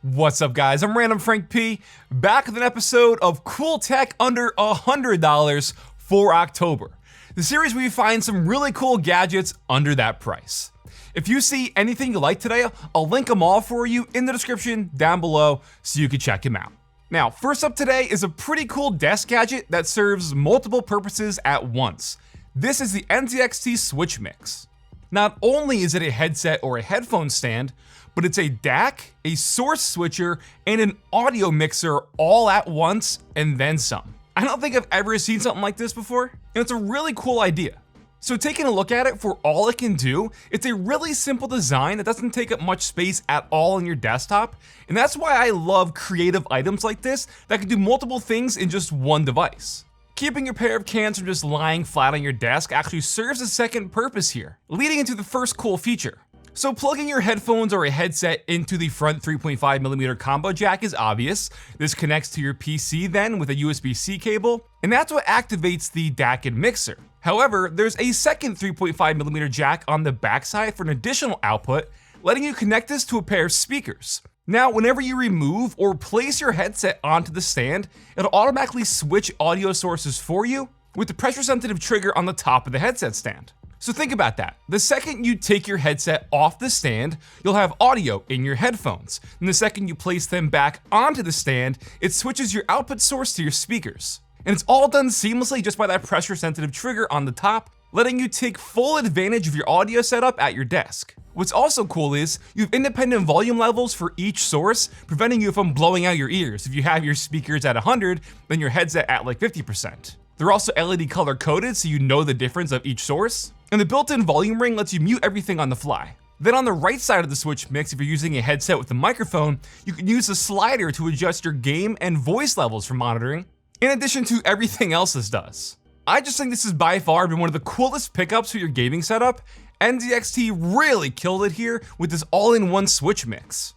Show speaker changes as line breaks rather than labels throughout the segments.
What's up, guys? I'm Random Frank P, back with an episode of Cool Tech under $100 for October, the series where you find some really cool gadgets under that price. If you see anything you like today, I'll link them all for you in the description down below so you can check them out. Now, first up today is a pretty cool desk gadget that serves multiple purposes at once. This is the NZXT SwitchMix. Not only is it a headset or a headphone stand, but it's a DAC, a source switcher, and an audio mixer all at once and then some. I don't think I've ever seen something like this before, and it's a really cool idea. So taking a look at it for all it can do, it's a really simple design that doesn't take up much space at all on your desktop, and that's why I love creative items like this that can do multiple things in just one device. Keeping your pair of cans from just lying flat on your desk actually serves a second purpose here, leading into the first cool feature. So plugging your headphones or a headset into the front 3.5mm combo jack is obvious. This connects to your PC then with a USB-C cable, and that's what activates the DAC and mixer. However, there's a second 3.5mm jack on the backside for an additional output, letting you connect this to a pair of speakers. Now, whenever you remove or place your headset onto the stand, it'll automatically switch audio sources for you with the pressure-sensitive trigger on the top of the headset stand. So think about that. The second you take your headset off the stand, you'll have audio in your headphones. And the second you place them back onto the stand, it switches your output source to your speakers. And it's all done seamlessly just by that pressure-sensitive trigger on the top, letting you take full advantage of your audio setup at your desk. What's also cool is you have independent volume levels for each source, preventing you from blowing out your ears. If you have your speakers at 100, then your headset at like 50%. They're also LED color coded so you know the difference of each source. And the built-in volume ring lets you mute everything on the fly. Then on the right side of the SwitchMix, if you're using a headset with a microphone, you can use the slider to adjust your game and voice levels for monitoring, in addition to everything else this does. I just think this has by far been one of the coolest pickups for your gaming setup. NZXT really killed it here with this all-in-one SwitchMix.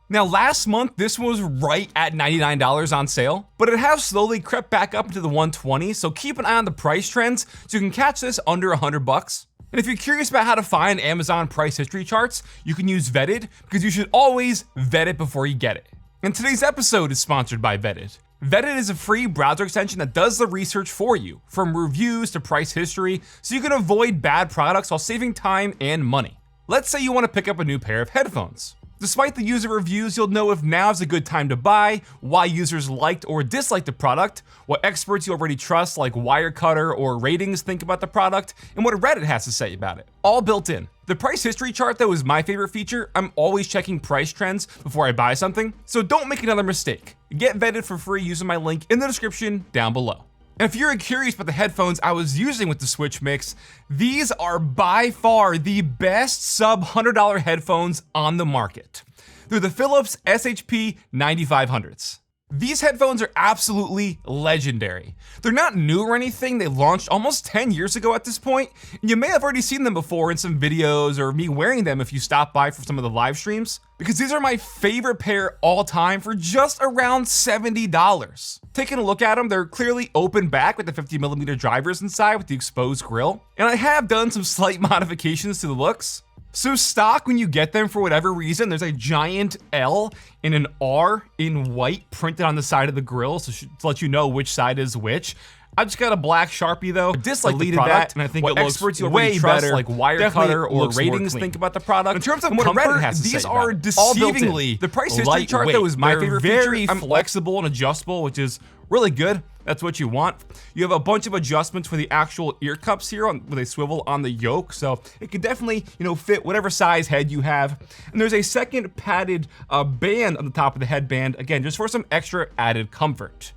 Now last month, this was right at $99 on sale, but it has slowly crept back up into the $120, so keep an eye on the price trends so you can catch this under $100. And if you're curious about how to find Amazon price history charts, you can use Vetted, because you should always vet it before you get it. And today's episode is sponsored by Vetted. Vetted is a free browser extension that does the research for you, from reviews to price history, so you can avoid bad products while saving time and money. Let's say you want to pick up a new pair of headphones. Despite the user reviews, you'll know if now's a good time to buy, why users liked or disliked the product, what experts you already trust like Wirecutter or Ratings think about the product, and what Reddit has to say about it. All built in. The price history chart though is my favorite feature. I'm always checking price trends before I buy something, so don't make another mistake. Get Vetted for free using my link in the description down below. And if you're curious about the headphones I was using with the SwitchMix, these are by far the best sub-$100 headphones on the market. They're the Philips SHP 9500s. These headphones are absolutely legendary. They're not new or anything, they launched almost 10 years ago at this point, and you may have already seen them before in some videos or me wearing them if you stop by for some of the live streams, because these are my favorite pair all time for just around $70. Taking a look at them, they're clearly open back with the 50mm drivers inside with the exposed grille, and I have done some slight modifications to the looks. So stock, when you get them for whatever reason, there's a giant L and an R in white printed on the side of the grill to let you know which side is which. I just got a black Sharpie though. I dislike the product, and I think it looks experts you way better, like Wirecutter or Ratings think about the product. In terms of comfort, these are deceivingly. The price history chart though is my favorite feature. Very flexible and adjustable, which is really good. That's what you want. You have a bunch of adjustments for the actual ear cups here where they swivel on the yoke, so it can definitely, fit whatever size head you have. And there's a second padded band on the top of the headband, again, just for some extra added comfort.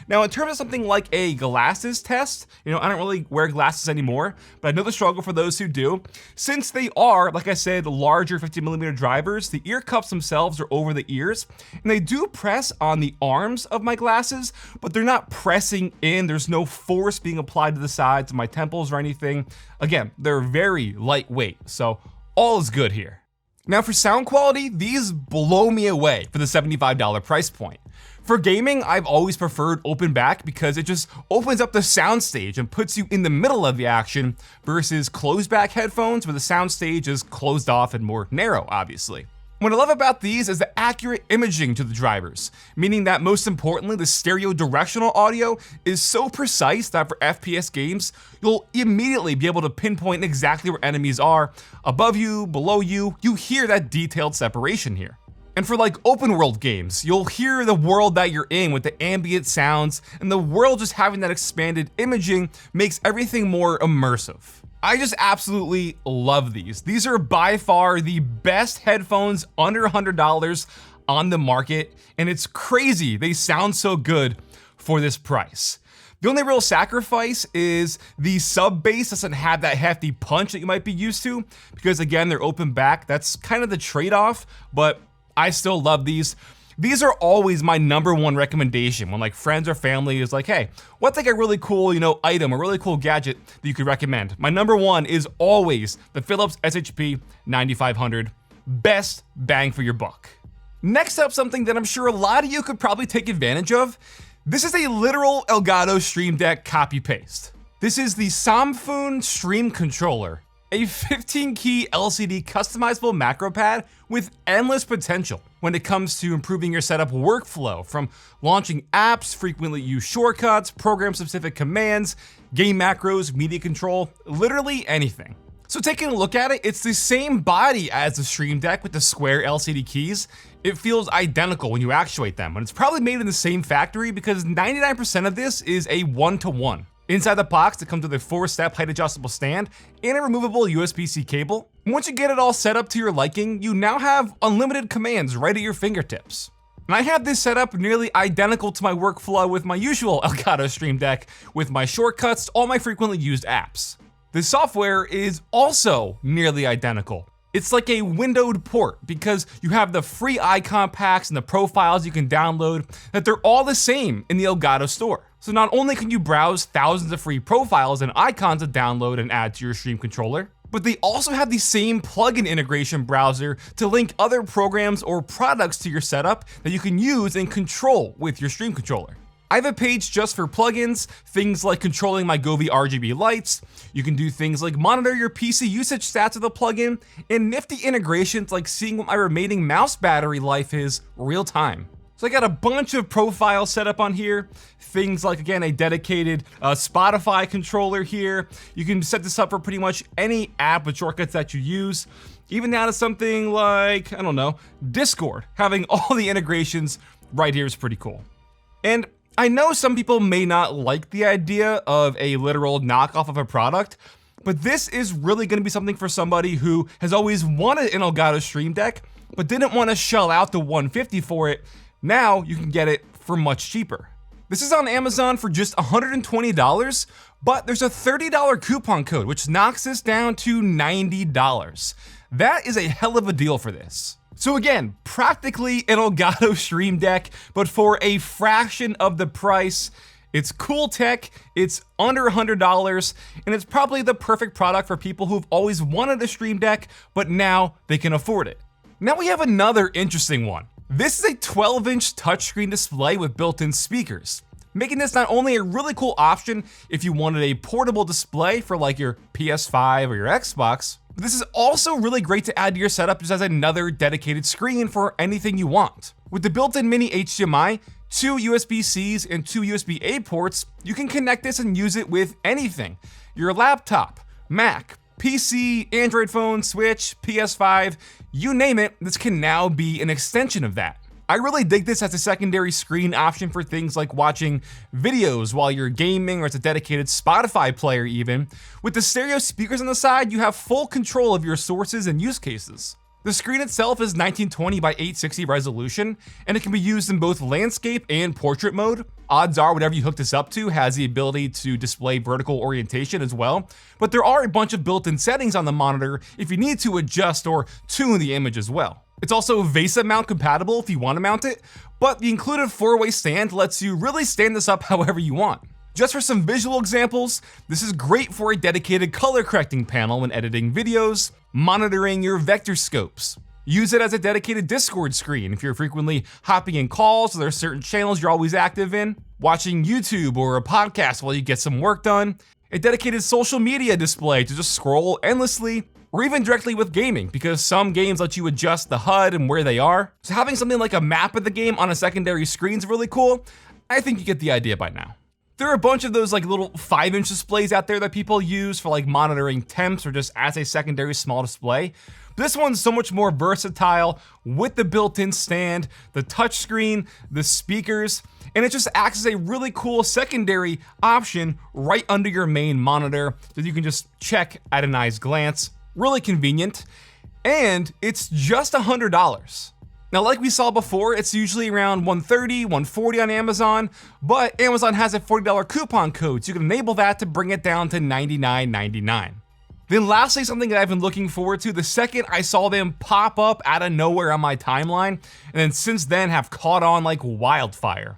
Now, in terms of something like a glasses test, I don't really wear glasses anymore, but I know the struggle for those who do. Since they are, like I said, the larger 50mm drivers, the ear cups themselves are over the ears, and they do press on the arms of my glasses, but they're not pressing in. There's no force being applied to the sides of my temples or anything. Again, they're very lightweight, so all is good here. Now for sound quality, these blow me away for the $75 price point. For gaming, I've always preferred open back because it just opens up the soundstage and puts you in the middle of the action versus closed back headphones where the soundstage is closed off and more narrow, obviously. What I love about these is the accurate imaging to the drivers, meaning that most importantly, the stereo directional audio is so precise that for FPS games, you'll immediately be able to pinpoint exactly where enemies are, above you, below you. You hear that detailed separation here. And for like open world games, you'll hear the world that you're in with the ambient sounds, and the world just having that expanded imaging makes everything more immersive. I just absolutely love these. These are by far the best headphones under $100 on the market, and it's crazy they sound so good for this price. The only real sacrifice is the sub bass doesn't have that hefty punch that you might be used to, because again, they're open back. That's kind of the trade-off, but I still love these. These are always my number one recommendation when like friends or family is like, hey, what's like a really cool, item, a really cool gadget that you could recommend? My number one is always the Philips SHP 9500. Best bang for your buck. Next up, something that I'm sure a lot of you could probably take advantage of. This is a literal Elgato Stream Deck copy paste. This is the Soomfon Stream Controller, a 15-key LCD customizable macro pad with endless potential when it comes to improving your setup workflow, from launching apps, frequently used shortcuts, program-specific commands, game macros, media control, literally anything. So taking a look at it, it's the same body as the Stream Deck with the square LCD keys. It feels identical when you actuate them, and it's probably made in the same factory because 99% of this is a one-to-one. Inside the box, it comes with a 4-step height adjustable stand and a removable USB-C cable. And once you get it all set up to your liking, you now have unlimited commands right at your fingertips. And I have this set up nearly identical to my workflow with my usual Elgato Stream Deck with my shortcuts, all my frequently used apps. The software is also nearly identical. It's like a windowed port because you have the free icon packs and the profiles you can download, that they're all the same in the Elgato store. So not only can you browse thousands of free profiles and icons to download and add to your stream controller, but they also have the same plugin integration browser to link other programs or products to your setup that you can use and control with your stream controller. I have a page just for plugins, things like controlling my Govee RGB lights. You can do things like monitor your PC usage stats with a plugin, and nifty integrations like seeing what my remaining mouse battery life is real time. So I got a bunch of profiles set up on here. Things like, again, a dedicated Spotify controller here. You can set this up for pretty much any app with shortcuts that you use. Even down to something like, I don't know, Discord. Having all the integrations right here is pretty cool. And I know some people may not like the idea of a literal knockoff of a product, but this is really going to be something for somebody who has always wanted an Elgato Stream Deck, but didn't want to shell out the $150 for it. Now you can get it for much cheaper. This is on Amazon for just $120, but there's a $30 coupon code, which knocks this down to $90. That is a hell of a deal for this. So again, practically an Elgato Stream Deck, but for a fraction of the price. It's cool tech, it's under $100, and it's probably the perfect product for people who've always wanted a Stream Deck, but now they can afford it. Now we have another interesting one. This is a 12-inch touchscreen display with built-in speakers, making this not only a really cool option if you wanted a portable display for like your PS5 or your Xbox, but this is also really great to add to your setup just as another dedicated screen for anything you want. With the built-in mini HDMI, 2 USB-Cs and 2 USB-A ports, you can connect this and use it with anything. Your laptop, Mac, PC, Android phone, Switch, PS5, you name it, this can now be an extension of that. I really dig this as a secondary screen option for things like watching videos while you're gaming, or as a dedicated Spotify player even. With the stereo speakers on the side, you have full control of your sources and use cases. The screen itself is 1920 by 860 resolution, and it can be used in both landscape and portrait mode. Odds are whatever you hook this up to has the ability to display vertical orientation as well, but there are a bunch of built-in settings on the monitor if you need to adjust or tune the image as well. It's also VESA mount compatible if you want to mount it, but the included 4-way stand lets you really stand this up however you want. Just for some visual examples, this is great for a dedicated color correcting panel when editing videos, monitoring your vector scopes. Use it as a dedicated Discord screen if you're frequently hopping in calls or there are certain channels you're always active in, watching YouTube or a podcast while you get some work done, a dedicated social media display to just scroll endlessly, or even directly with gaming, because some games let you adjust the HUD and where they are. So having something like a map of the game on a secondary screen is really cool. I think you get the idea by now. There are a bunch of those like little 5-inch displays out there that people use for like monitoring temps or just as a secondary small display. But this one's so much more versatile with the built-in stand, the touchscreen, the speakers, and it just acts as a really cool secondary option right under your main monitor that you can just check at a nice glance. Really convenient, and it's just $100. Now, like we saw before, it's usually around $130, $140 on Amazon, but Amazon has a $40 coupon code, so you can enable that to bring it down to $99.99. Then lastly, something that I've been looking forward to the second I saw them pop up out of nowhere on my timeline, and then since then have caught on like wildfire.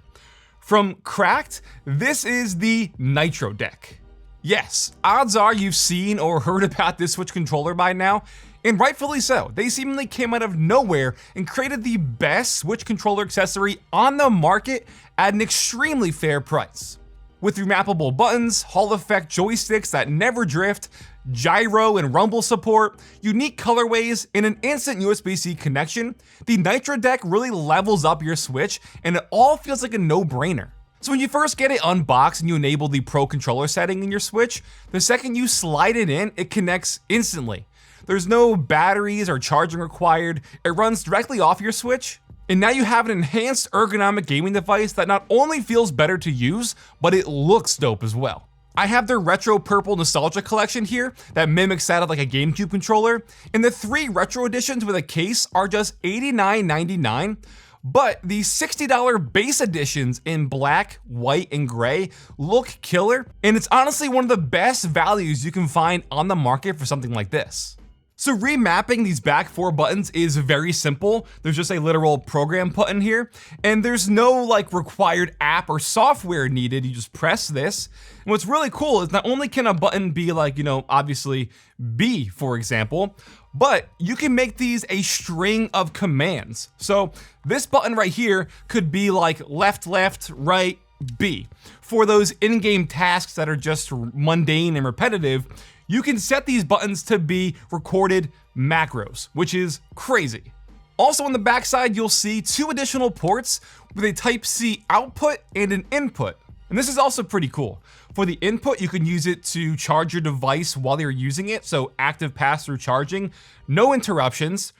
From Cracked, this is the Nitro deck. Yes, odds are you've seen or heard about this Switch controller by now, and rightfully so. They seemingly came out of nowhere and created the best Switch controller accessory on the market at an extremely fair price. With remappable buttons, Hall effect joysticks that never drift, gyro and rumble support, unique colorways, and an instant USB-C connection, the Nitro deck really levels up your Switch, and it all feels like a no-brainer. So when you first get it unboxed and you enable the Pro Controller setting in your Switch, the second you slide it in, it connects instantly. There's no batteries or charging required, it runs directly off your Switch, and now you have an enhanced ergonomic gaming device that not only feels better to use, but it looks dope as well. I have their retro purple nostalgia collection here that mimics that of like a GameCube controller, and the 3 retro editions with a case are just $89.99, but the $60 base editions in black, white, and gray look killer, and it's honestly one of the best values you can find on the market for something like this. So remapping these back 4 buttons is very simple. There's just a literal program button here, and there's no like required app or software needed. You just press this. And what's really cool is not only can a button be like, obviously B, for example, but you can make these a string of commands. So this button right here could be like left, left, right, B. For those in-game tasks that are just mundane and repetitive, you can set these buttons to be recorded macros, which is crazy. Also on the backside, you'll see 2 additional ports with a Type-C output and an input. And this is also pretty cool. For the input, you can use it to charge your device while you're using it, so active pass-through charging, no interruptions.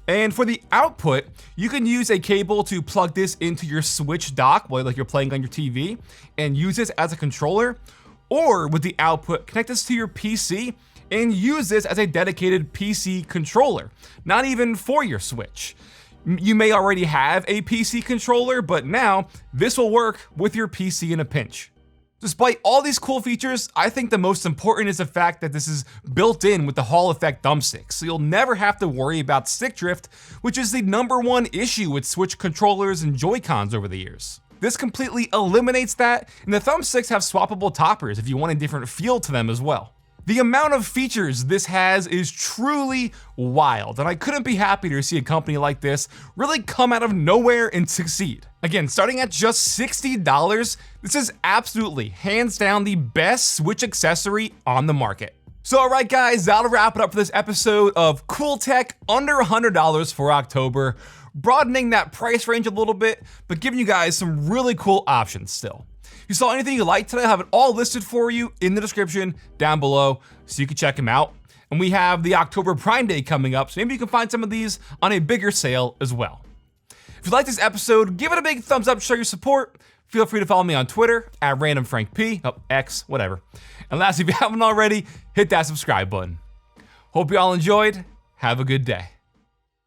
And for the output, you can use a cable to plug this into your Switch dock while you're playing on your TV and use this as a controller. Or with the output, connect this to your PC and use this as a dedicated PC controller, not even for your Switch. You may already have a PC controller, but now this will work with your PC in a pinch. Despite all these cool features, I think the most important is the fact that this is built in with the Hall effect thumbstick, so you'll never have to worry about stick drift, which is the #1 issue with Switch controllers and Joy-Cons over the years. This completely eliminates that, and the thumbsticks have swappable toppers if you want a different feel to them as well. The amount of features this has is truly wild, and I couldn't be happier to see a company like this really come out of nowhere and succeed. Again, starting at just $60, this is absolutely, hands down, the best Switch accessory on the market. So alright guys, that'll wrap it up for this episode of Cool Tech under $100 for October. Broadening that price range a little bit, but giving you guys some really cool options still. If you saw anything you liked today, I have it all listed for you in the description down below so you can check them out. And we have the October Prime Day coming up, so maybe you can find some of these on a bigger sale as well. If you like this episode, give it a big thumbs up to show your support. Feel free to follow me on Twitter at randomfrankp, X, whatever. And lastly, if you haven't already, hit that subscribe button. Hope you all enjoyed. Have a good day.